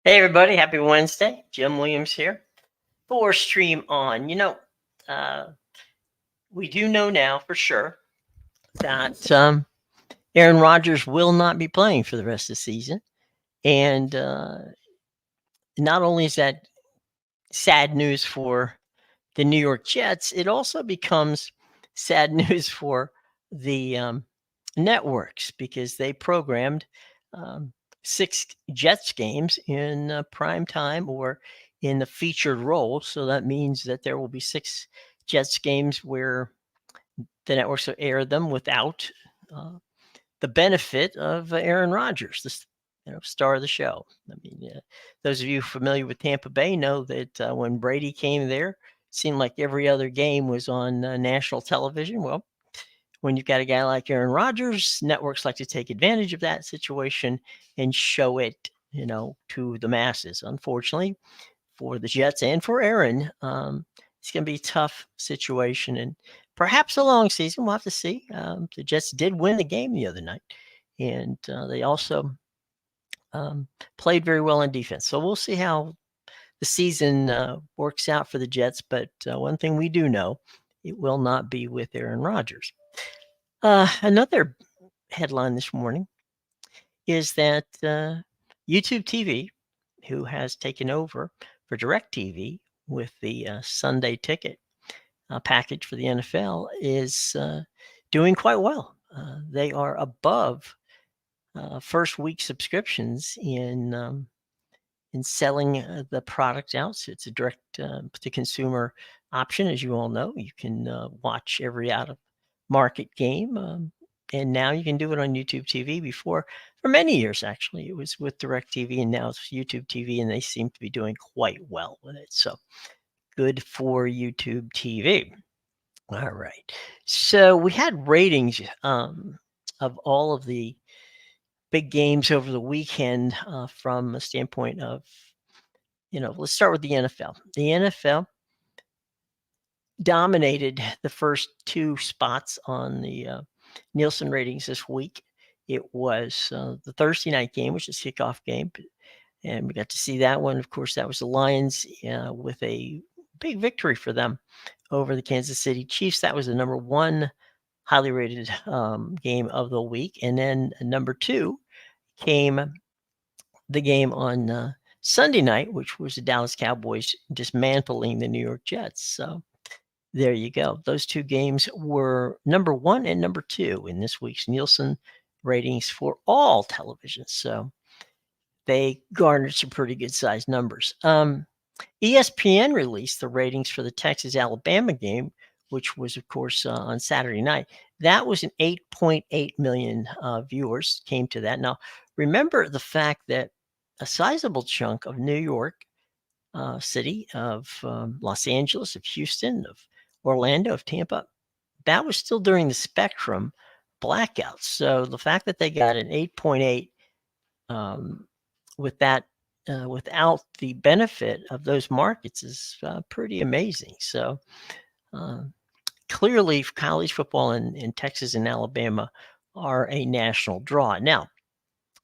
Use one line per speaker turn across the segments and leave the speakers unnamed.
Hey everybody, happy Wednesday. Jim Williams here for Stream On. Uh, we do know now for sure that Aaron Rodgers will not be playing for the rest of the season. And not only is that sad news for the New York Jets, it also becomes sad news for the networks because they programmed um, 6 Jets games in prime time or in the featured role. So that means that there will be 6 Jets games where the networks will air them without uh, the benefit of Aaron Rodgers, the star of the show. I mean, those of you familiar with Tampa Bay know that when Brady came there, it seemed like every other game was on national television. Well, when you've got a guy like Aaron Rodgers, networks like to take advantage of that situation and show it, to the masses. Unfortunately, for the Jets and for Aaron, it's going to be a tough situation and perhaps a long season. We'll have to see. The Jets did win the game the other night, and they also played very well on defense. So we'll see how the season works out for the Jets. But one thing we do know, it will not be with Aaron Rodgers. Another headline this morning is that YouTube TV, who has taken over for DirecTV with the Sunday ticket package for the NFL, is doing quite well. They are above first week subscriptions in selling the product out. So it's a direct to consumer option, as you all know. You can watch every out of market game. And now you can do it on YouTube TV. Before, for many years, actually, it was with DirecTV, and now it's YouTube TV, and they seem to be doing quite well with it. So good for YouTube TV. All right. So we had ratings of all of the big games over the weekend from a standpoint of, let's start with the NFL. The NFL dominated the first 2 spots on the Nielsen ratings this week. It was the Thursday night game, which is kickoff game, and we got to see that one. Of course, that was the Lions with a big victory for them over the Kansas City Chiefs. That was the number 1 highly rated game of the week. And then number 2 came the game on Sunday night, which was the Dallas Cowboys dismantling the New York Jets. So there you go. Those 2 games were number 1 and number 2 in this week's Nielsen ratings for all televisions. So they garnered some pretty good sized numbers. ESPN released the ratings for the Texas-Alabama game, which was, of course, on Saturday night. That was an 8.8 million viewers came to that. Now, remember the fact that a sizable chunk of New York City, of Los Angeles, of Houston, of Orlando, of Tampa, that was still during the Spectrum blackouts. So the fact that they got an 8.8 with that without the benefit of those markets is pretty amazing. So clearly, college football in Texas and Alabama are a national draw. Now,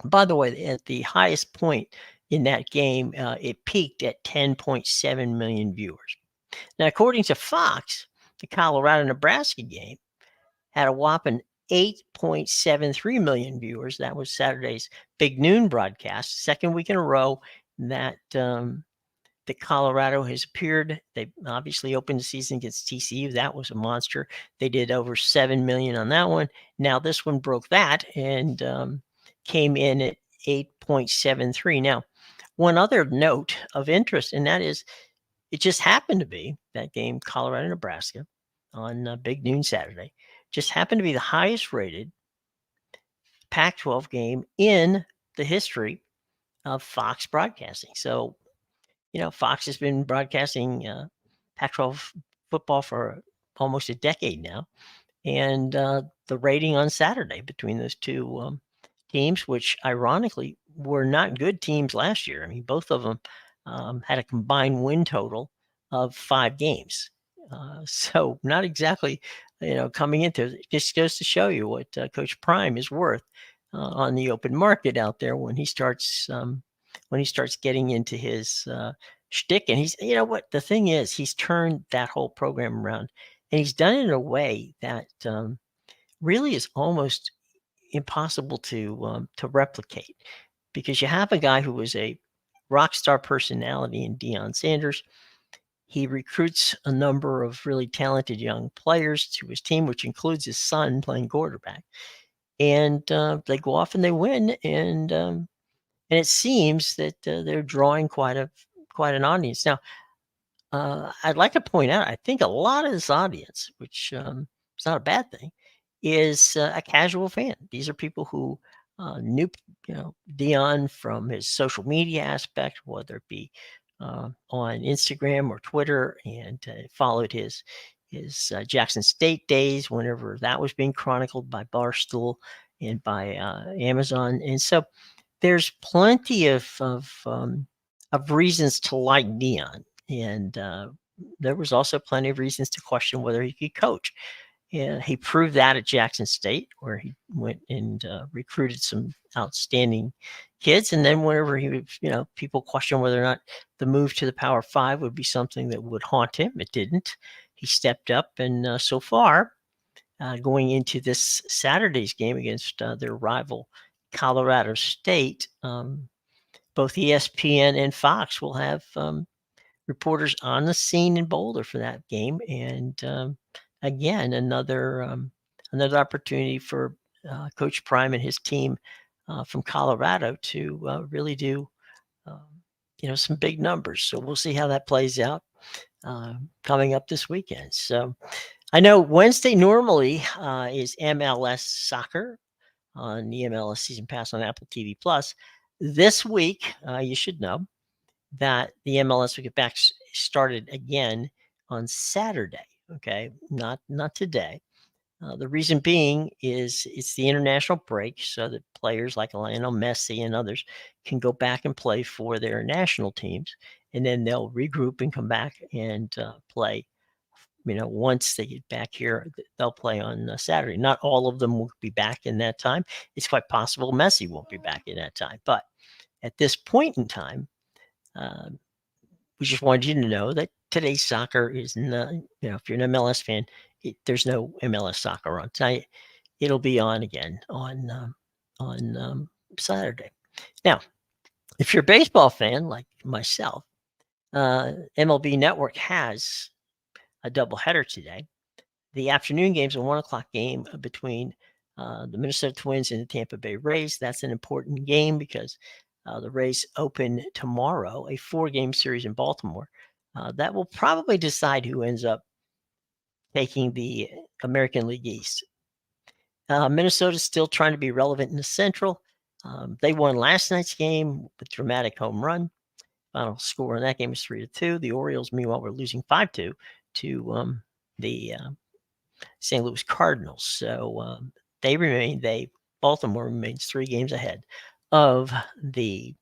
by the way, at the highest point in that game, it peaked at 10.7 million viewers. Now, according to Fox, the Colorado-Nebraska game had a whopping 8.73 million viewers. That was Saturday's Big Noon broadcast, second week in a row that Colorado has appeared. They obviously opened the season against TCU. That was a monster. They did over 7 million on that one. Now this one broke that and came in at 8.73. Now, one other note of interest, and that is it just happened to be that game, Colorado-Nebraska, on Big Noon Saturday, just happened to be the highest rated Pac-12 game in the history of Fox broadcasting. So, Fox has been broadcasting Pac-12 football for almost a decade now. And the rating on Saturday between those 2 teams, which ironically were not good teams last year. I mean, both of them had a combined win total of 5 games. So not exactly, coming into it. Just goes to show you what Coach Prime is worth on the open market out there when he starts when he starts getting into his shtick. And he's, you know what, the thing is, he's turned that whole program around, and he's done it in a way that really is almost impossible to replicate, because you have a guy who was a rock star personality in Deion Sanders. He recruits a number of really talented young players to his team, which includes his son playing quarterback. And they go off and they win. And it seems that they're drawing quite an audience. Now, I'd like to point out, I think a lot of this audience, which is not a bad thing, is a casual fan. These are people who knew, Dion from his social media aspect, whether it be on Instagram or Twitter, and followed his Jackson State days whenever that was being chronicled by Barstool and by Amazon. And so there's plenty of reasons to like Deion, and there was also plenty of reasons to question whether he could coach. And he proved that at Jackson State, where he went and recruited some outstanding kids. And then whenever he was, people question whether or not the move to the Power Five would be something that would haunt him. It didn't. He stepped up, and so far, going into this Saturday's game against their rival Colorado State, both ESPN and Fox will have reporters on the scene in Boulder for that game. And again, another opportunity for Coach Prime and his team from Colorado to really do some big numbers. So we'll see how that plays out coming up this weekend. So I know Wednesday normally is MLS soccer on the MLS Season Pass on Apple TV Plus. This week, you should know that the MLS will get back started again on Saturday. Okay, not today. The reason being is it's the international break, so that players like Lionel Messi and others can go back and play for their national teams, and then they'll regroup and come back and play. Once they get back here, they'll play on Saturday. Not all of them will be back in that time. It's quite possible Messi won't be back in that time. But at this point in time, we just wanted you to know that today's soccer is not, if you're an MLS fan, there's no MLS soccer on tonight. It'll be on again on Saturday. Now, if you're a baseball fan like myself, MLB Network has a doubleheader today. The afternoon game's a 1:00 game between the Minnesota Twins and the Tampa Bay Rays. That's an important game because the Rays open tomorrow a 4-game series in Baltimore. That will probably decide who ends up taking the American League East. Minnesota's still trying to be relevant in the Central. They won last night's game with a dramatic home run. Final score in that game was 3-2. The Orioles, meanwhile, were losing 5-2 to the St. Louis Cardinals. So Baltimore remains 3 games ahead of the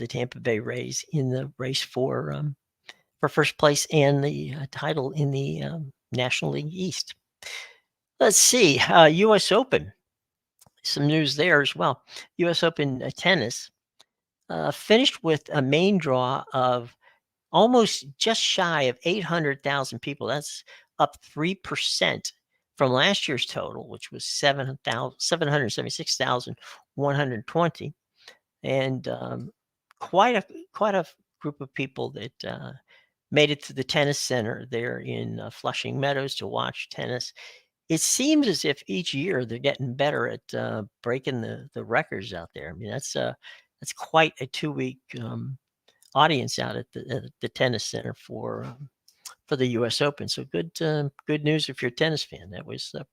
Tampa Bay Rays in the race for first place and the title in the National League East. Let's see, U.S. Open. Some news there as well. U.S. Open tennis finished with a main draw of almost just shy of 800,000 people. That's up 3% from last year's total, which was 776,120, and quite a group of people that made it to the tennis center there in Flushing Meadows to watch tennis. It seems as if each year they're getting better at breaking the records out there. I mean, that's quite a 2-week audience out at the tennis center for the U.S. Open. So good news if you're a tennis fan. That was a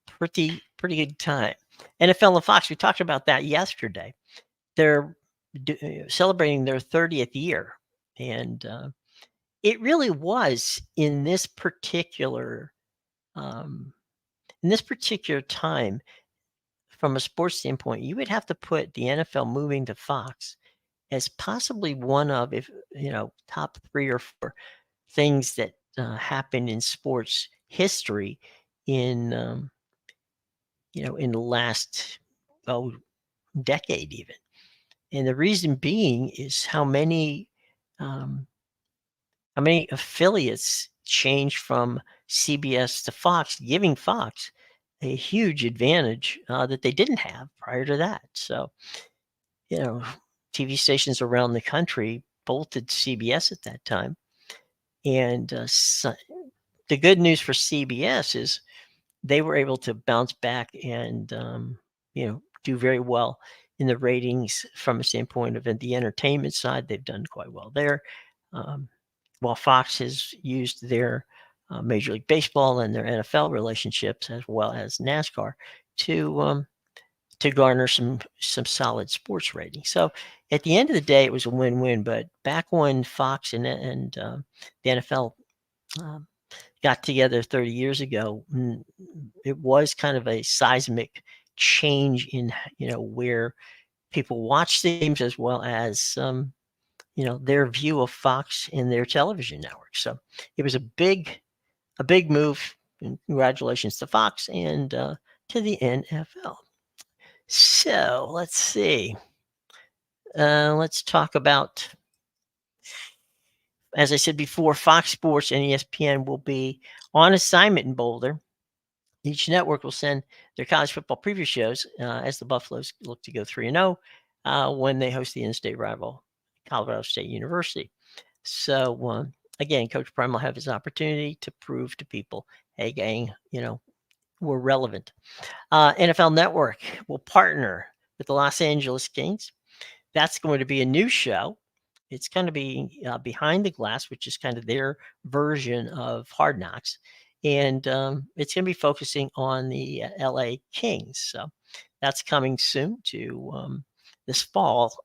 pretty good time. NFL and Fox, we talked about that yesterday. They're celebrating their 30th year, and it really was in this particular time, from a sports standpoint, you would have to put the NFL moving to Fox as possibly one of, if top 3 or 4 things that happened in sports history in in the last decade even. And the reason being is how many affiliates changed from CBS to Fox, giving Fox a huge advantage that they didn't have prior to that. So, TV stations around the country bolted CBS at that time. And the good news for CBS is they were able to bounce back and, do very well in the ratings from a standpoint of the entertainment side. They've done quite well there. While Fox has used their Major League Baseball and their NFL relationships as well as NASCAR to garner some solid sports ratings. So at the end of the day, it was a win-win. But back when Fox and the NFL got together 30 years ago, it was kind of a seismic change in where people watch the games as well as their view of Fox and their television network. So it was a big move. And congratulations to Fox and to the NFL. So let's see. Let's talk about, as I said before, Fox Sports and ESPN will be on assignment in Boulder. Each network will send their college football preview shows as the Buffaloes look to go 3-0 when they host the in-state rival Colorado State University. So again, Coach Prime will have his opportunity to prove to people, hey, gang, we're relevant. NFL Network will partner with the Los Angeles Kings. That's going to be a new show. It's going to be Behind the Glass, which is kind of their version of Hard Knocks. And it's going to be focusing on the LA Kings. So that's coming soon to this fall.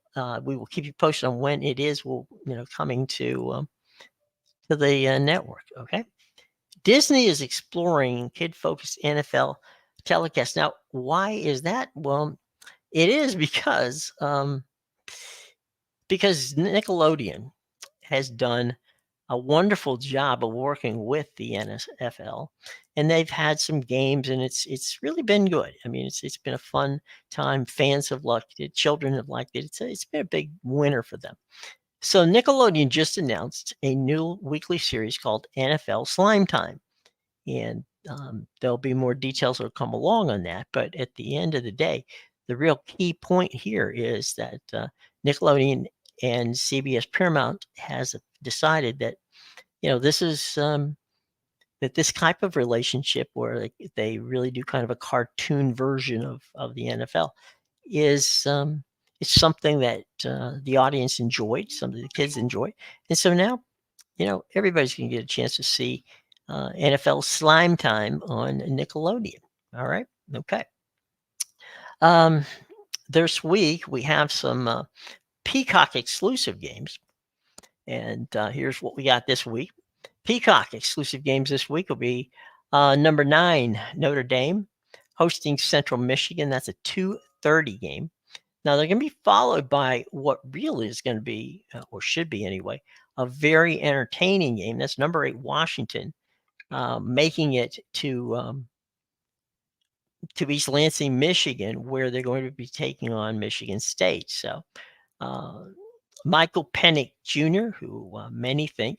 We will keep you posted on when it is. Coming to the network. Okay. Disney is exploring kid-focused NFL telecast. Now, why is that? Well, it is because Nickelodeon has done a wonderful job of working with the NFL, and they've had some games, and it's really been good. I mean, it's been a fun time. Fans have liked it. Children have liked it. It's been a big winner for them. So Nickelodeon just announced a new weekly series called NFL Slime Time, and there'll be more details that'll come along on that. But at the end of the day, the real key point here is that Nickelodeon and CBS Paramount has decided that this is that this type of relationship where they really do kind of a cartoon version of the NFL is it's something that the audience enjoyed, something the kids enjoy, and so now everybody's going to get a chance to see NFL Slime Time on Nickelodeon. All right, okay. This week we have some Peacock exclusive games. And here's what we got this week. Peacock exclusive games this week will be number 9, Notre Dame, hosting Central Michigan. That's a 2:30 game. Now, they're going to be followed by what really is going to be, or should be anyway, a very entertaining game. That's number 8, Washington, making it to East Lansing, Michigan, where they're going to be taking on Michigan State. So Michael Penix Jr., who many think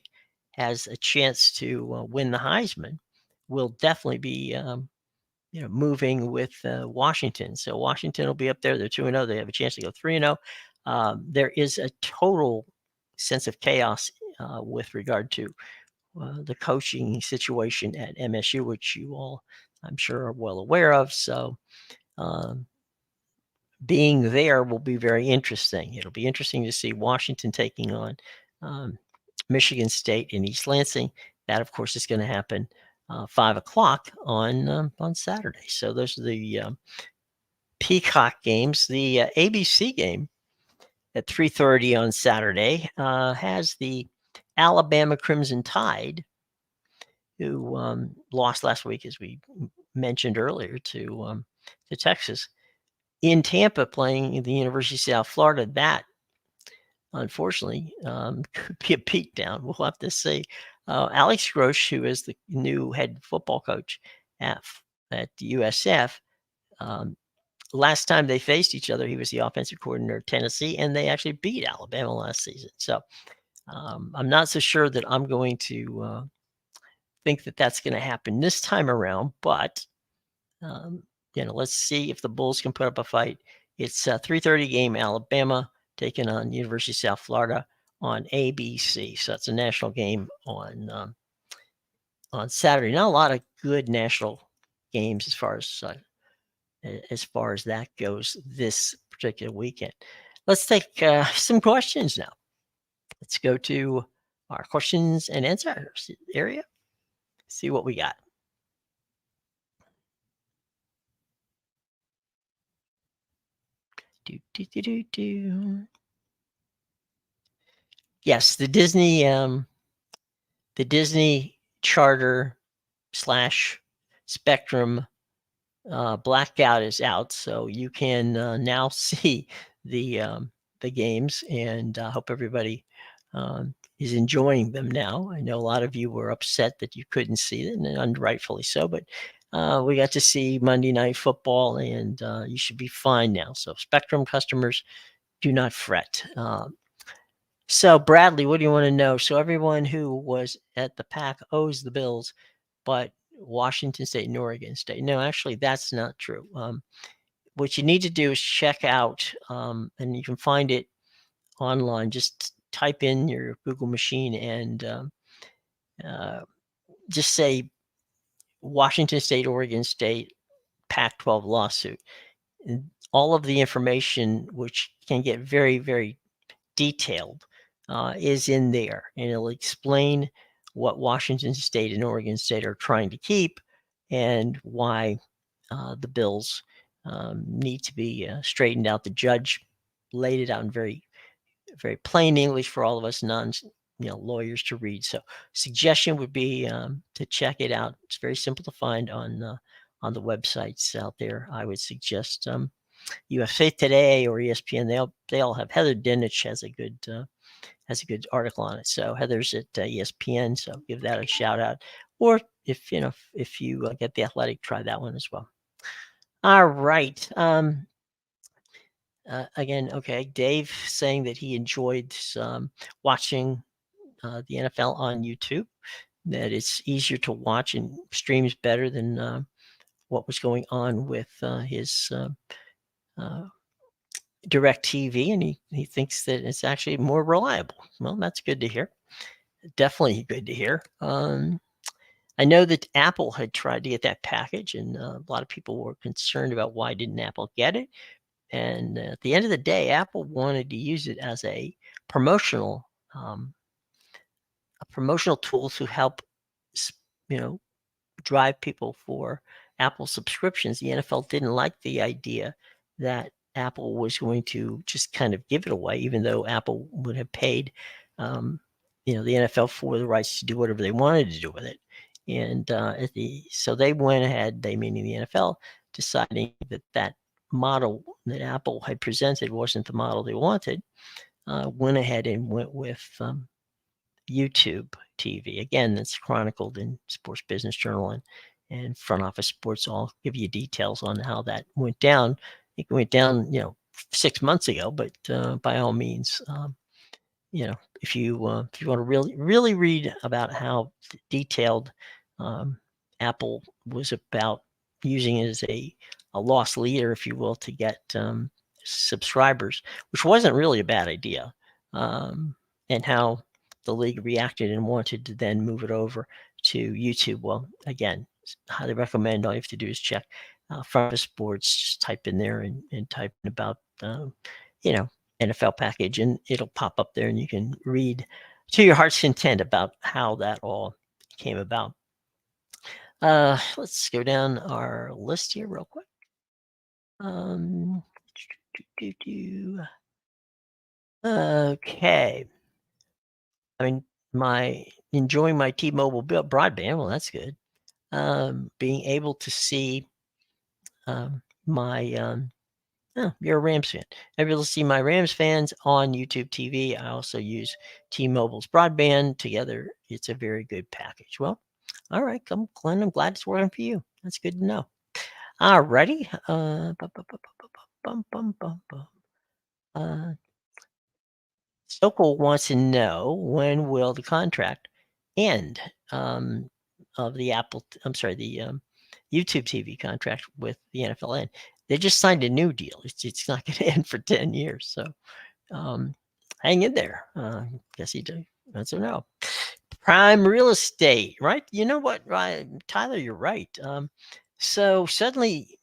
has a chance to win the Heisman, will definitely be moving with Washington. So Washington will be up there. They're 2-0. They have a chance to go 3-0. There is a total sense of chaos with regard to the coaching situation at MSU, which you all, I'm sure, are well aware of. So being there will be very interesting. It'll be interesting to see Washington taking on Michigan State in East Lansing. That, of course, is going to happen 5 o'clock on Saturday. So those are the Peacock games. The ABC game at 3:30 on Saturday has the Alabama Crimson Tide, who lost last week, as we mentioned earlier, to Texas, in Tampa, playing the University of South Florida. That, unfortunately, could be a beatdown. We'll have to see. Alex Grosh, who is the new head football coach at USF, last time they faced each other, he was the offensive coordinator of Tennessee, and they actually beat Alabama last season. So I'm not so sure that I'm going to think that that's going to happen this time around. But let's see if the Bulls can put up a fight. It's a 3:30 game. Alabama taking on University of South Florida on ABC. So it's a national game on Saturday. Not a lot of good national games as far as that goes this particular weekend. Let's take some questions now. Let's go to our questions and answers area. See what we got. Yes, the Disney Charter / Spectrum blackout is out, so you can now see the games, and I hope everybody is enjoying them now. I know a lot of you were upset that you couldn't see it, and rightfully so, but we got to see Monday Night Football, and you should be fine now. So Spectrum customers, do not fret. So Bradley, what do you want to know? So everyone who was at the Pac owes the Bills, but Washington State and Oregon State. No, actually, that's not true. What you need to do is check out, and you can find it online. Just type in your Google machine and just say Washington State, Oregon State, Pac-12 lawsuit. And all of the information, which can get very, very detailed, is in there, and it'll explain what Washington State and Oregon State are trying to keep and why the bills need to be straightened out. The judge laid it out in very, very plain English for all of us lawyers to read. So suggestion would be to check it out. It's very simple to find on the websites out there. I would suggest USA Today or ESPN. They all have. Heather Dinich has a good article on it. So Heather's at ESPN, so give that a shout out. Or if you get The Athletic, try that one as well. All right. Again, okay. Dave saying that he enjoyed watching the NFL on YouTube. That it's easier to watch and streams better than what was going on with his DirecTV, and he thinks that it's actually more reliable. Well, that's good to hear. Definitely good to hear. I know that Apple had tried to get that package, and a lot of people were concerned about why didn't Apple get it. And at the end of the day, Apple wanted to use it as a promotional tool to help, drive people for Apple subscriptions. The NFL didn't like the idea that Apple was going to just kind of give it away, even though Apple would have paid, the NFL for the rights to do whatever they wanted to do with it. And so they went ahead, meaning the NFL, deciding that model that Apple had presented wasn't the model they wanted, went ahead and went with YouTube TV. Again, that's chronicled in Sports Business Journal and Front Office Sports. I'll give you details on how that went down. It went down, 6 months ago, but by all means, if you want to really read about how detailed Apple was about using it as a loss leader, if you will, to get subscribers, which wasn't really a bad idea, and how the league reacted and wanted to then move it over to YouTube. Well, again, highly recommend. All you have to do is check Front Office Sports, just type in there and type in about NFL package, and it'll pop up there, and you can read to your heart's content about how that all came about. Let's go down our list here real quick. Okay. I mean, enjoying my T-Mobile broadband. Well, that's good. Being able to see you're a Rams fan. I'm able to see my Rams fans on YouTube TV. I also use T-Mobile's broadband. Together, it's a very good package. Well, all right, Glenn, I'm glad it's working for you. That's good to know. Alrighty. Bum. Uh, Sokol wants to know when will the contract end of the YouTube TV contract with the NFL end. They just signed a new deal. It's not going to end for 10 years. So um, hang in there. Guess he did. That's a no. Prime real estate, right? You know what, Tyler, you're right. So suddenly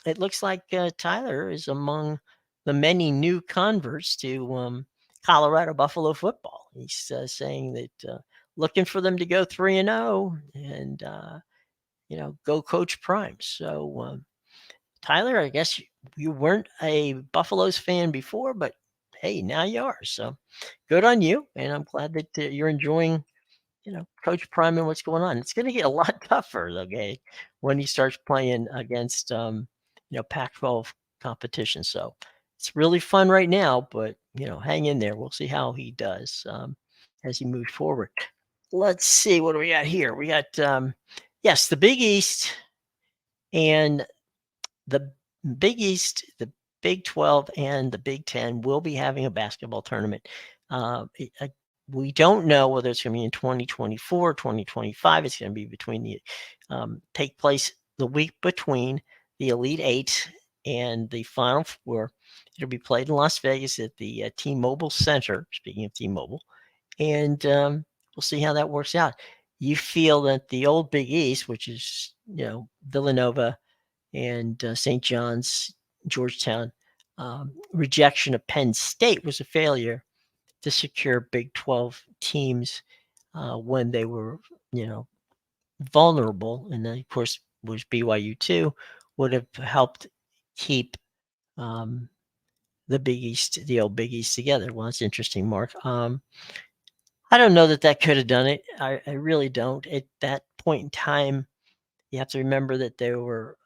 it looks like Tyler is among the many new converts to Colorado Buffalo football. He's saying that looking for them to go 3-0 and, go coach Prime. So, Tyler, I guess you weren't a Buffaloes fan before, but hey, now you are. So good on you. And I'm glad that you're enjoying Coach Prime and what's going on. It's going to get a lot tougher, okay, when he starts playing against, Pac-12 competition. So it's really fun right now, but hang in there. We'll see how he does as he moves forward. Let's see what do we got here. We got yes, the Big East and the the Big 12 and the Big 10 will be having a basketball tournament. We don't know whether it's going to be in 2024, 2025. It's going to be take place the week between the Elite Eight and the Final Four. It'll be played in Las Vegas at the T-Mobile Center. Speaking of T-Mobile, and we'll see how that works out. You feel that the old Big East, which is Villanova and St. John's, Georgetown, rejection of Penn State was a failure to secure Big 12 teams when they were, vulnerable. And then, of course, was BYU too, would have helped keep the Big East, the old Big East together. Well, that's interesting, Mark. I don't know that could have done it. I really don't. At that point in time, you have to remember that there were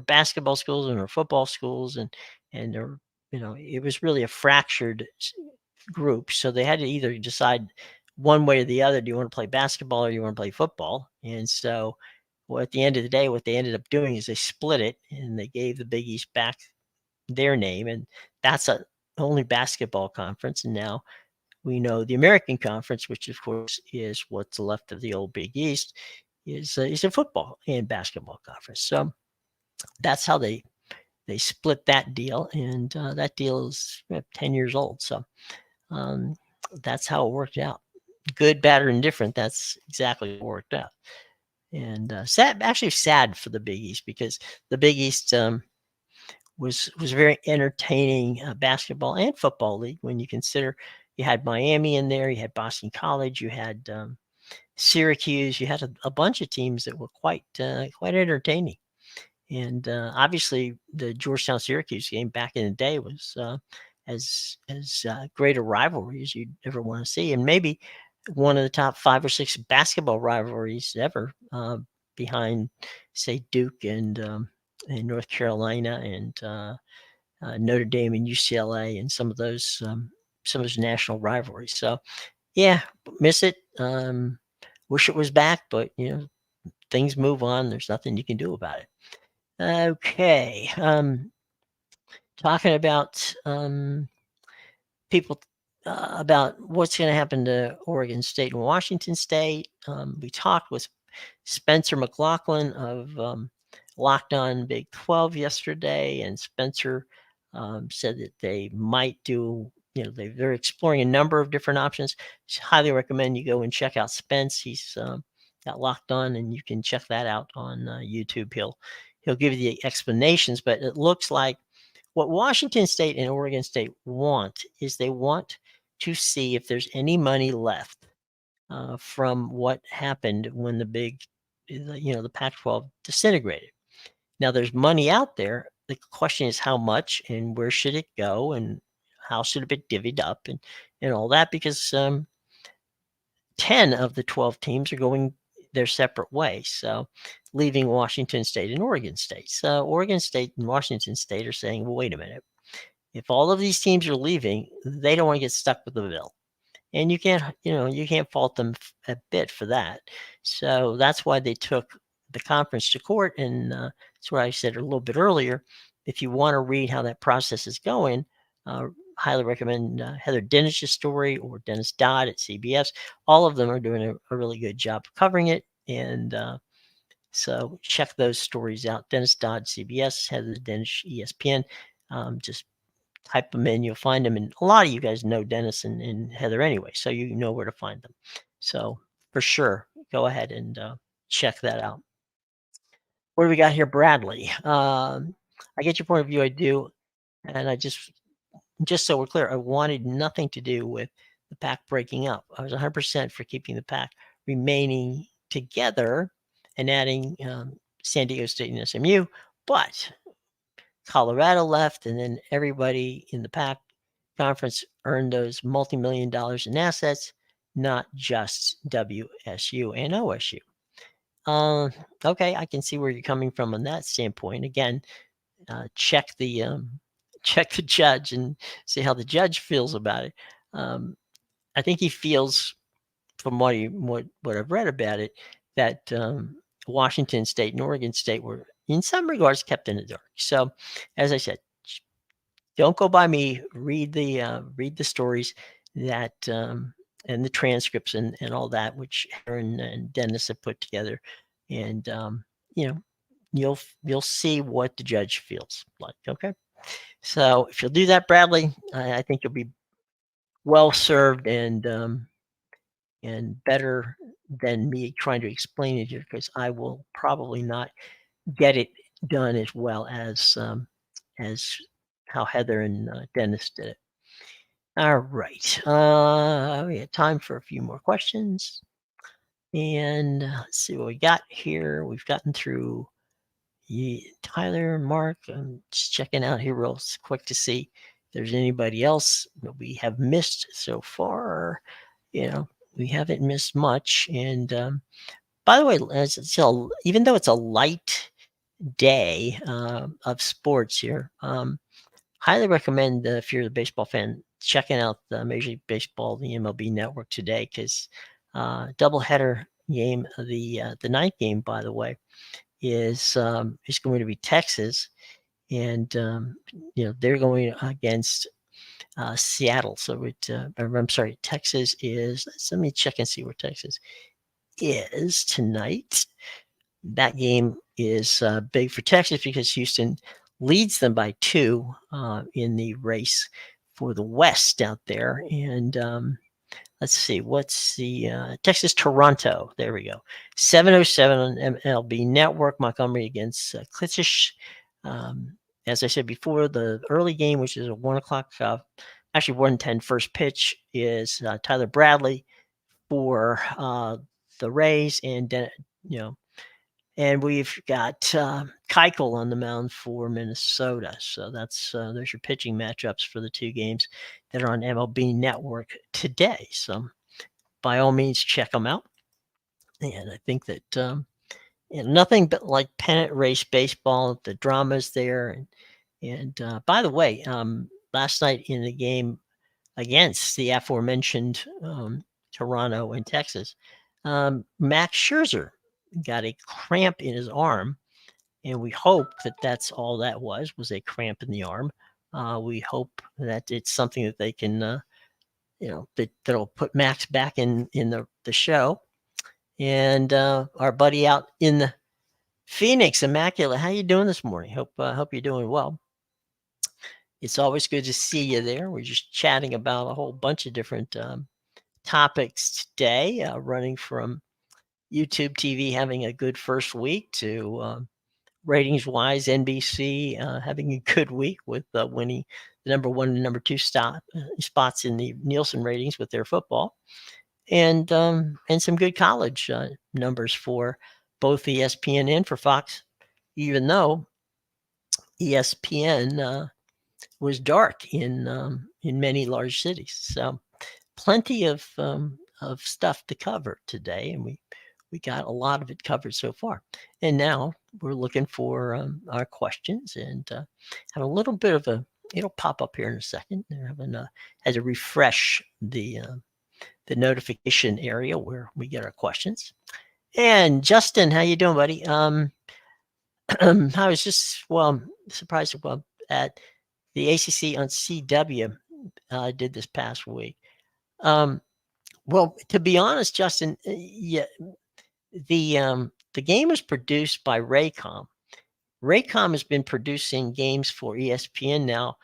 basketball schools and there were football schools, and there, it was really a fractured group. So they had to either decide one way or the other. Do you want to play basketball or do you want to play football? And so, well, at the end of the day, what they ended up doing is they split it and they gave the Big East back their name, and that's a only basketball conference. And now we know the American Conference, which of course is what's left of the old Big East, is a football and basketball conference. So that's how they split that deal, and that deal is 10 years old. So that's how it worked out. Good, bad, or indifferent. That's exactly what worked out. And sad for the Big East, because the Big East was a very entertaining basketball and football league when you consider you had Miami in there, you had Boston College, you had Syracuse, you had a bunch of teams that were quite entertaining. And obviously, the Georgetown Syracuse game back in the day was as great a rivalry as you'd ever want to see, and maybe one of the top 5 or 6 basketball rivalries ever, behind, say, Duke and North Carolina and Notre Dame and UCLA and some of those national rivalries. So, yeah, miss it. Wish it was back, but things move on. There's nothing you can do about it. Okay. Talking about people about what's going to happen to Oregon State and Washington State. We talked with Spencer McLaughlin of Locked On Big 12 yesterday, and Spencer said that they might do, they're exploring a number of different options. Highly recommend you go and check out Spence. He's got Locked On, and you can check that out on YouTube. He'll give you the explanations, but it looks like what Washington State and Oregon State want is they want to see if there's any money left from what happened when the Pac-12 disintegrated. Now there's money out there. The question is how much and where should it go and how should it be divvied up and all that, because 10 of the 12 teams are going their separate ways. So leaving Washington State and Oregon State. So Oregon State and Washington State are saying, well, wait a minute. If all of these teams are leaving, they don't want to get stuck with the bill. And you can't fault them a bit for that. So that's why they took the conference to court, and That's what I said a little bit earlier. If you want to read how that process is going, highly recommend Heather Dennis's story or Dennis Dodd at CBS. All of them are doing a really good job of covering it. And so check those stories out. Dennis Dodd, CBS, Heather Dennis, ESPN. Just type them in, you'll find them. And a lot of you guys know Dennis and Heather anyway, so you know where to find them. So for sure, go ahead and check that out. What do we got here, Bradley? I get your point of view, I do. And I just so we're clear, I wanted nothing to do with the pack breaking up. I was 100% for keeping the pack remaining together and adding San Diego State and SMU, but Colorado left, and then everybody in the pack conference earned those multi-million dollars in assets, not just WSU and OSU. Okay, I can see where you're coming from on that standpoint. Again, check the judge and see how the judge feels about it. I think he feels, from what I've read about it, that Washington State and Oregon State were, in some regards, kept in the dark. So, as I said, don't go by me. Read the stories that and the transcripts and all that, which Aaron and Dennis have put together, and you'll see what the judge feels like. Okay, so if you'll do that, Bradley, I think you'll be well served and better than me trying to explain it, because I will probably not get it done as well as how Heather and Dennis did it. All right, we have time for a few more questions, and let's see what we got here. We've gotten through Tyler, Mark. I'm just checking out here real quick to see if there's anybody else that we have missed so far. We haven't missed much. And by the way, even though it's a light day of sports here, highly recommend, if you're a baseball fan, checking out the Major League Baseball, the MLB Network today, because doubleheader game, the ninth game, by the way, is going to be Texas, and they're going against Seattle. So I'm sorry, Texas is. Let me check and see where Texas is tonight. That game is big for Texas because Houston leads them by 2 in the race for the West out there. And let's see, what's the Texas Toronto? There we go. 7:07 on MLB Network. Montgomery against Klitsch. As I said before, the early game, which is a 1 o'clock, actually 1:10 first pitch, is Tyler Bradley for the Rays, and and we've got Keuchel on the mound for Minnesota. So that's there's your pitching matchups for the 2 games that are on MLB Network today. So by all means, check them out. And I think that nothing but like pennant race baseball, the drama's there. And by the way, last night in the game against the aforementioned Toronto and Texas, Max Scherzer got a cramp in his arm, and we hope that that's all that was a cramp in the arm. We hope that it's something that they can, that'll put Max back in the show. And our buddy out in the Phoenix, Immaculate, how you doing this morning? Hope you're doing well. It's always good to see you there. We're just chatting about a whole bunch of different topics today, running from YouTube TV having a good first week to ratings-wise, NBC having a good week with winning the number 1 and number 2 spots in the Nielsen ratings with their football, and some good college numbers for both ESPN and for Fox, even though ESPN was dark in many large cities. So plenty of stuff to cover today, and we got a lot of it covered so far. And now we're looking for our questions, and have a little bit of it'll pop up here in a second. They're having had to refresh the notification area where we get our questions. And Justin, how you doing, buddy? I was just surprised at the ACC on CW did this past week. Well, to be honest, Justin, yeah, the game was produced by Raycom. Raycom has been producing games for ESPN now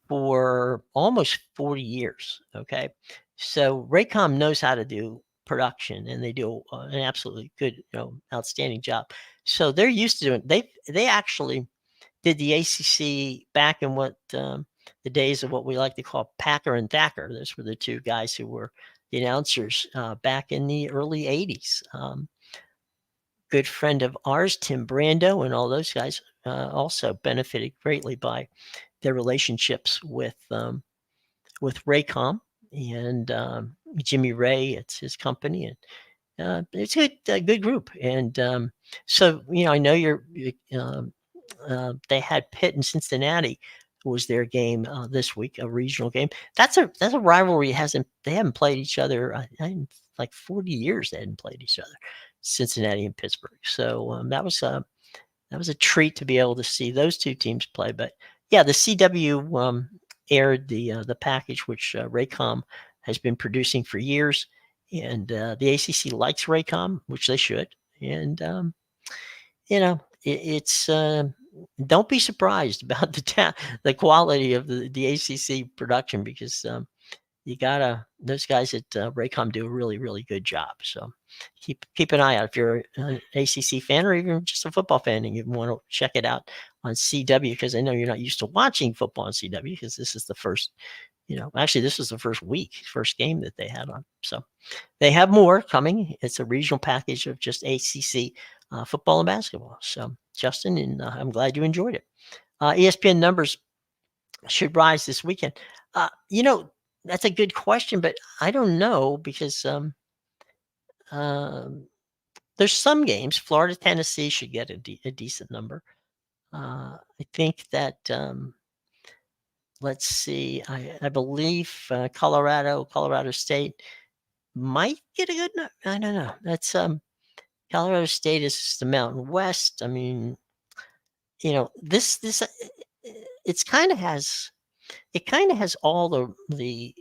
for almost 40 years. Okay. So Raycom knows how to do production, and they do an absolutely good, outstanding job. So they're used to doing, they actually did the ACC back in the days of what we like to call Packer and Thacker. Those were the two guys who were the announcers back in the early 80s. Good friend of ours, Tim Brando, and all those guys also benefited greatly by their relationships with Raycom and Jimmy Ray. It's his company, and it's a good group. And so, I know they had Pitt and Cincinnati was their game this week, a regional game. That's a rivalry. They haven't played each other in like 40 years. They hadn't played each other, Cincinnati and Pittsburgh. So that was a treat to be able to see those two teams play. But yeah, the CW aired the package which Raycom has been producing for years, and the ACC likes Raycom, which they should. And it's don't be surprised about the quality of the ACC production, because those guys at Raycom do a really, really good job. So keep an eye out if you're an ACC fan, or even just a football fan and you want to check it out on CW, because I know you're not used to watching football on CW, because this is the first, actually this was the first game that they had on. So they have more coming. It's a regional package of just ACC football and basketball. So Justin, and I'm glad you enjoyed it. ESPN numbers should rise this weekend. That's a good question, but I don't know, because there's some games. Florida, Tennessee should get a decent number. I think that let's see. I believe Colorado State might get a good number. I don't know. That's Colorado State is the Mountain West. I mean, this it kind of has all the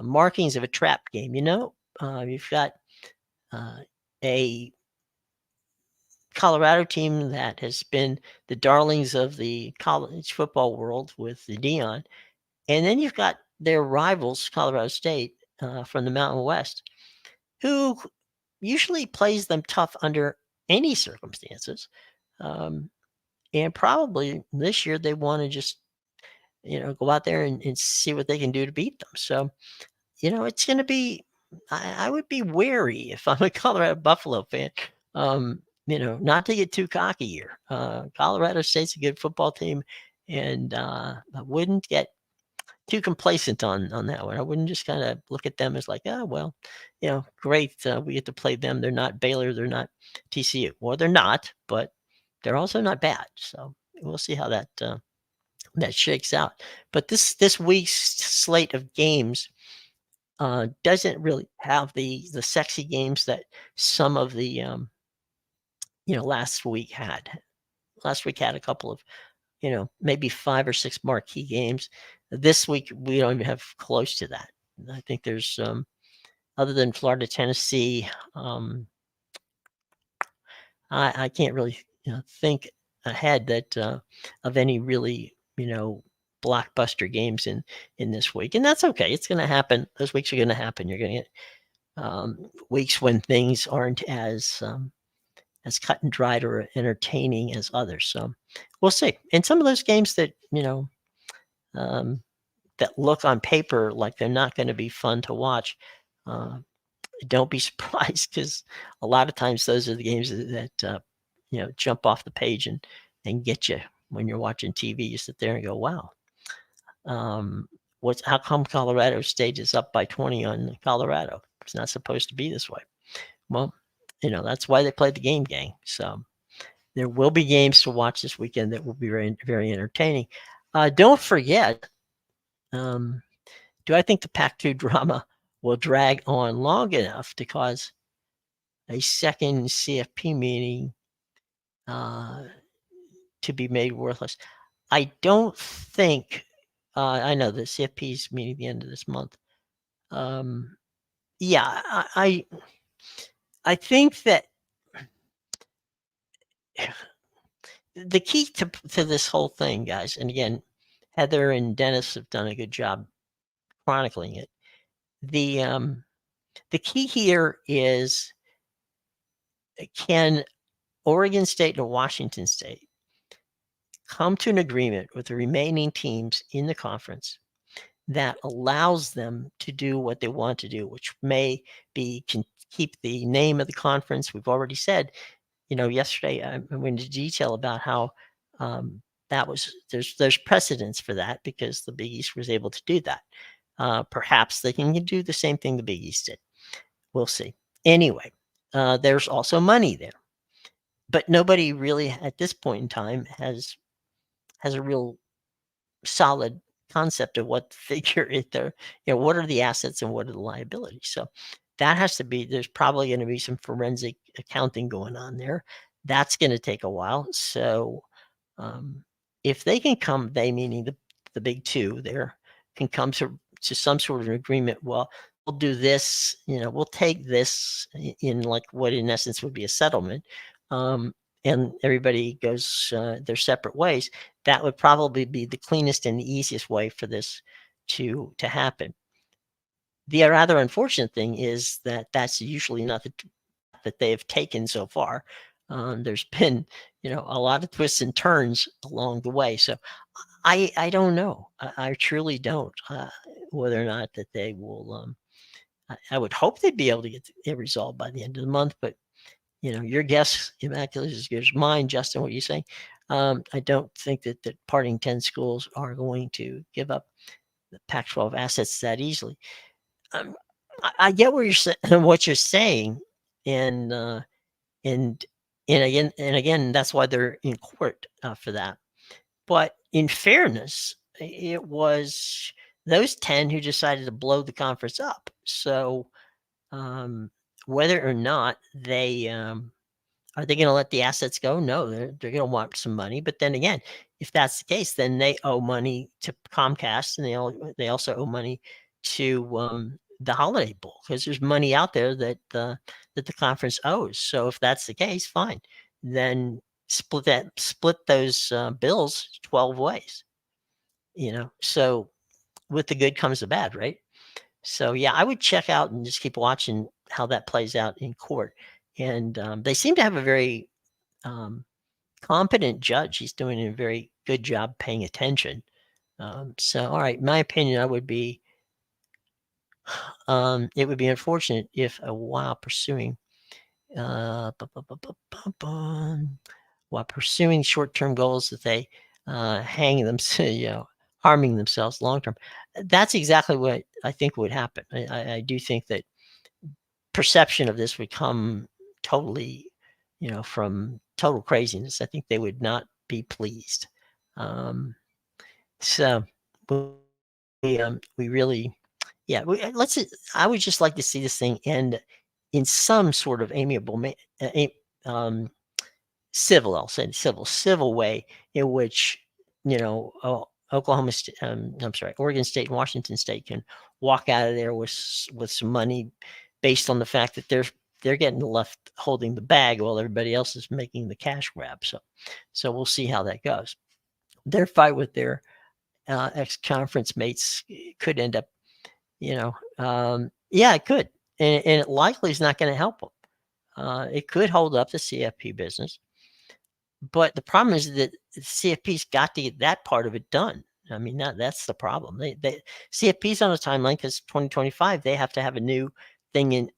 markings of a trap game. You've got a Colorado team that has been the darlings of the college football world with the Deion, and then you've got their rivals, Colorado State, from the Mountain West, who usually plays them tough under any circumstances. And probably this year they want to just, go out there and see what they can do to beat them. So, it's going to be, I would be wary if I'm a Colorado Buffalo fan, not to get too cocky here. Colorado State's a good football team, and I wouldn't get too complacent on that one. I wouldn't just kind of look at them as like, oh, well, great. We get to play them. They're not Baylor. They're not TCU. Well, they're not, but they're also not bad. So we'll see how that shakes out. But this week's slate of games doesn't really have the sexy games that some of the last week had. Last week had a couple of maybe 5 or 6 marquee games. This week we don't even have close to that. I think there's other than Florida, Tennessee, I can't really think ahead that of any really blockbuster games in this week, and that's okay. It's going to happen. Those weeks are going to happen. You're going to get weeks when things aren't as cut and dried or entertaining as others. So we'll see. And some of those games that that look on paper like they're not going to be fun to watch, don't be surprised, because a lot of times those are the games that jump off the page and get you when you're watching TV. You sit there and go, wow, how come Colorado State is up by 20 on Colorado? It's not supposed to be this way. Well, that's why they play the game gang. So there will be games to watch this weekend that will be very, very entertaining. Don't forget, do I think the Pac-2 drama will drag on long enough to cause a second CFP meeting to be made worthless. I don't think. I know the CFP is meeting the end of this month. Yeah, I think that the key to this whole thing, guys, and again, Heather and Dennis have done a good job chronicling it. The key here is, can Oregon State and Washington State come to an agreement with the remaining teams in the conference that allows them to do what they want to do, which may be keep the name of the conference. We've already said, yesterday I went into detail about how that was there's precedence for that because the Big East was able to do that. Perhaps they can do the same thing the Big East did. We'll see. Anyway, there's also money there, but nobody really at this point in time has a real solid concept of what figure it there, what are the assets and what are the liabilities. So that has to be, there's probably going to be some forensic accounting going on there. That's going to take a while. So if they can come, they meaning the big two there, can come to some sort of an agreement. Well, we'll do this, we'll take this in like what in essence would be a settlement. And everybody goes their separate ways. That would probably be the cleanest and the easiest way for this to happen. The rather unfortunate thing is that that's usually not the that they have taken so far. There's been, a lot of twists and turns along the way. So I don't know. I truly don't whether or not that they will. I would hope they'd be able to get it resolved by the end of the month, but your guess, Immaculate, is as good as mine. Justin, what you say? I don't think that the parting 10 schools are going to give up the Pac-12 assets that easily. I get what you're saying, and again, that's why they're in court for that. But in fairness, it was those 10 who decided to blow the conference up. So whether or not they are they going to let the assets go? No, they're going to want some money. But then again, if that's the case, then they owe money to Comcast, and they also owe money to the Holiday Bowl, because there's money out there that the conference owes. So if that's the case, fine. Then split those bills 12 ways. So with the good comes the bad, right? So yeah, I would check out and just keep watching how that plays out in court. And they seem to have a very competent judge. He's doing a very good job paying attention. So, all right, my opinion, it would be unfortunate if while pursuing short-term goals that they hang themselves, harming themselves long-term. That's exactly what I think would happen. I do think that perception of this would come totally, from total craziness. I think they would not be pleased. So we really, I would just like to see this thing end in some sort of amiable, civil, I'll say civil way, in which, Oregon State and Washington State can walk out of there with some money based on the fact that they're getting left holding the bag while everybody else is making the cash grab. So we'll see how that goes. Their fight with their ex-conference mates could end up, it could, and it likely is not going to help them. It could hold up the CFP business, but the problem is that the CFP's got to get that part of it done. I mean, that's the problem. They CFP's on a timeline because 2025 they have to have a new thing in,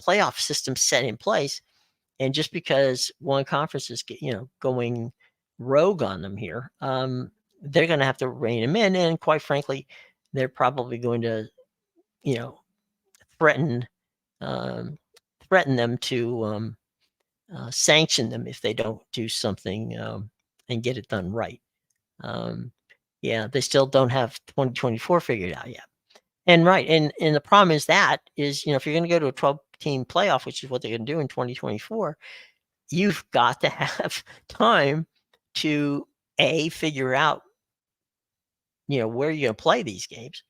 playoff system set in place. And just because one conference is going rogue on them here, they're going to have to rein them in. And quite frankly, they're probably going to, threaten them to sanction them if they don't do something and get it done right. They still don't have 2024 figured out yet. And right, and the problem is if you're going to go to a 12-team playoff, which is what they're going to do in 2024, you've got to have time to figure out, where you're going to play these games.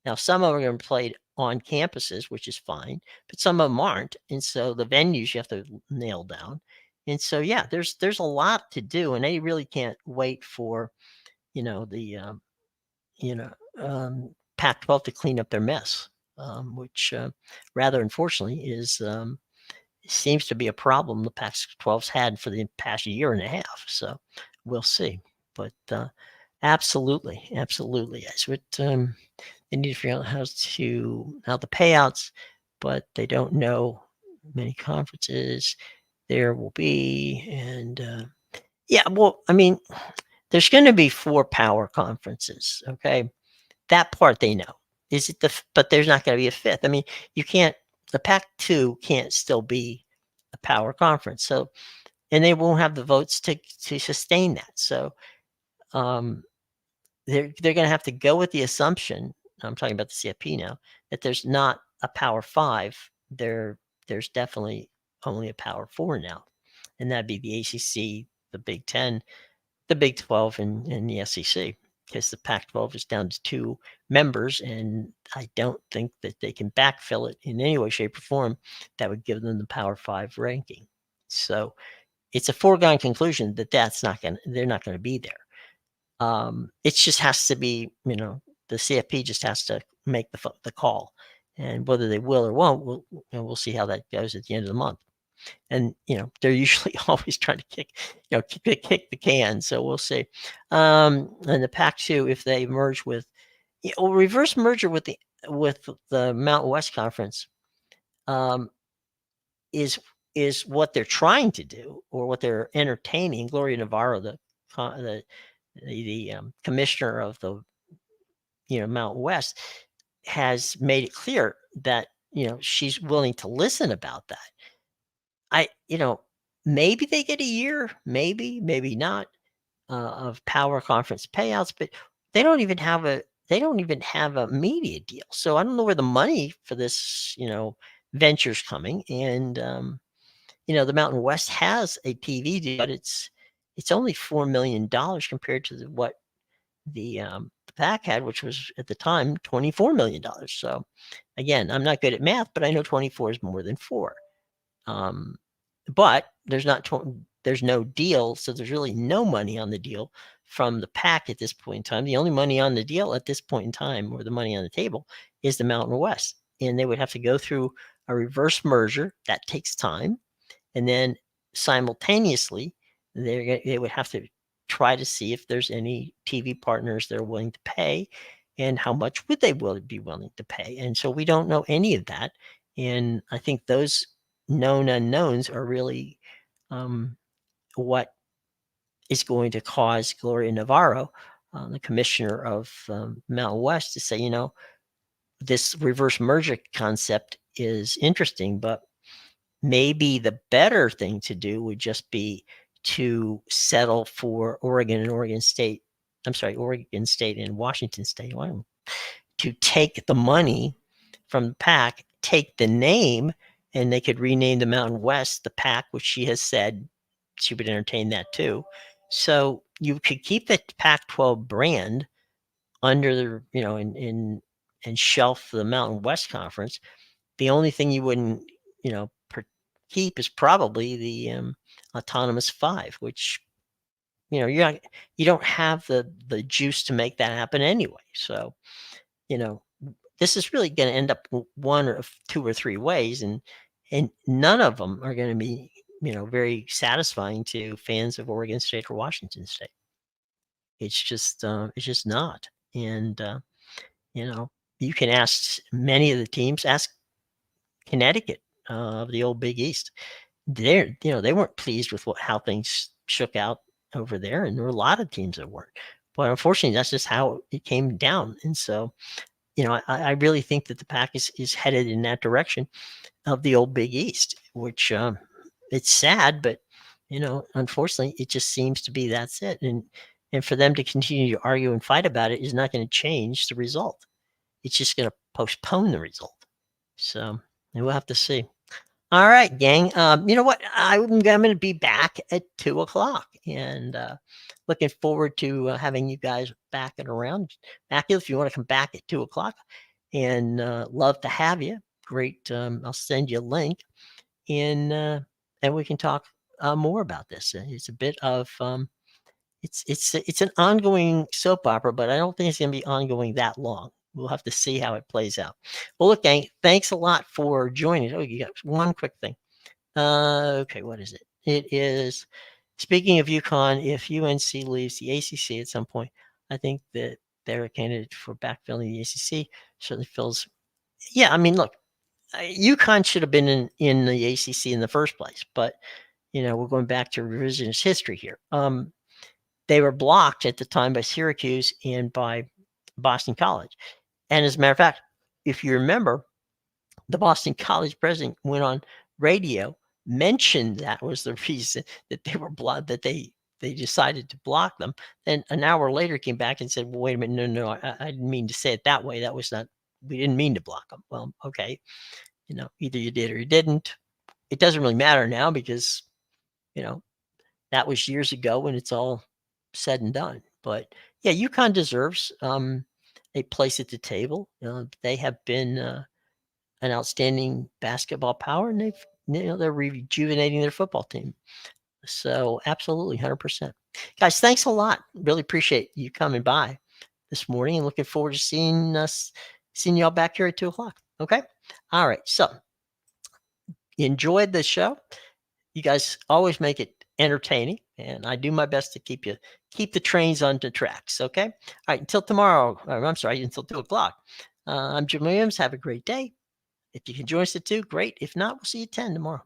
Now, some of them are going to be played on campuses, which is fine, but some of them aren't, and so the venues you have to nail down. And so, yeah, there's a lot to do, and they really can't wait for the Pac-12 to clean up their mess, which rather unfortunately seems to be a problem the Pac-12's had for the past year and a half. So we'll see, but absolutely, that's what they need to figure out how the payouts, but they don't know many conferences there will be, and yeah, well, I mean, there's going to be 4 power conferences. Okay, that part they know. But there's not going to be a 5th. I mean, you can't. The Pac-2 can't still be a power conference. So, and they won't have the votes to sustain that. So, they're going to have to go with the assumption. I'm talking about the CFP now, that there's not a Power 5. There's definitely only a Power 4 now, and that'd be the ACC, the Big 10, the Big 12, and the SEC, because the Pac-12 is down to 2 members, and I don't think that they can backfill it in any way, shape, or form that would give them the Power 5 ranking. So it's a foregone conclusion that they're not going to be there. It just has to be, the CFP just has to make the call, and whether they will or won't, we'll see how that goes at the end of the month. And they're usually always trying to kick the can. So we'll see. And the Pac-2, if they merge with, reverse merger with the Mountain West Conference, is what they're trying to do, or what they're entertaining. Gloria Navarro, the commissioner of the Mountain West, has made it clear that she's willing to listen about that. Maybe they get a year, maybe not, of power conference payouts, but they don't even have a media deal. So I don't know where the money for this, venture's coming. And the Mountain West has a TV deal, but it's only $4 million compared to what the PAC had, which was at the time $24 million. So again, I'm not good at math, but I know 24 is more than 4. But there's no deal, so there's really no money on the deal from the PAC at this point in time. The only money on the deal at this point in time, or the money on the table, is the Mountain West, and they would have to go through a reverse merger. That takes time, and then simultaneously, they would have to try to see if there's any TV partners they're willing to pay, and how much would they be willing to pay. And so we don't know any of that, and I think those known unknowns are really what is going to cause Gloria Navarro, the commissioner of Mountain West, to say, this reverse merger concept is interesting, but maybe the better thing to do would just be to settle for Oregon State and Washington State to take the money from the PAC, take the name, and they could rename the Mountain West the PAC, which she has said she would entertain that too. So you could keep the Pac-12 brand under the, and shelf the Mountain West Conference. The only thing you wouldn't, keep is probably the Autonomous 5, which, you don't have the juice to make that happen anyway. So, this is really going to end up one or 2 or 3 ways, and none of them are going to be, very satisfying to fans of Oregon State or Washington State. It's just not. And you can ask many of the teams. Ask Connecticut of the old Big East. They weren't pleased with how things shook out over there, and there were a lot of teams that weren't. But unfortunately, that's just how it came down. And so, I really think that the PAC is headed in that direction of the old Big East, which it's sad, but unfortunately, it just seems to be that's it. And for them to continue to argue and fight about it is not going to change the result. It's just going to postpone the result. So we'll have to see. All right, gang. You know what? I'm going to be back at 2:00, and looking forward to having you guys back and around. Matthew, if you want to come back at 2:00, and love to have you. Great. I'll send you a link, and we can talk more about this. It's a bit of it's an ongoing soap opera, but I don't think it's going to be ongoing that long. We'll have to see how it plays out. Well, look, gang, thanks a lot for joining. Oh, you got one quick thing. Okay, what is it? It is, speaking of UConn, if UNC leaves the ACC at some point, I think that they're a candidate for backfilling the ACC. Certainly feels, yeah, I mean, look, UConn should have been in the ACC in the first place, but, we're going back to revisionist history here. They were blocked at the time by Syracuse and by Boston College. And as a matter of fact, if you remember, the Boston College president went on radio, mentioned that was the reason that they were blocked, that they decided to block them. Then an hour later came back and said, well, wait a minute, no, I didn't mean to say it that way. That was not, we didn't mean to block them. Well, okay, either you did or you didn't. It doesn't really matter now because, that was years ago when it's all said and done. But yeah, UConn deserves a place at the table. They have been an outstanding basketball power, and they're rejuvenating their football team. So absolutely, 100%. Guys, thanks a lot. Really appreciate you coming by this morning, and looking forward to seeing y'all back here at 2:00. Okay. All right. So enjoyed the show. You guys always make it entertaining, and I do my best to keep the trains on the tracks. Okay. All right. Until tomorrow. I'm sorry, until 2:00. I'm Jim Williams. Have a great day. If you can join us at 2, great. If not, we'll see you at 10 tomorrow.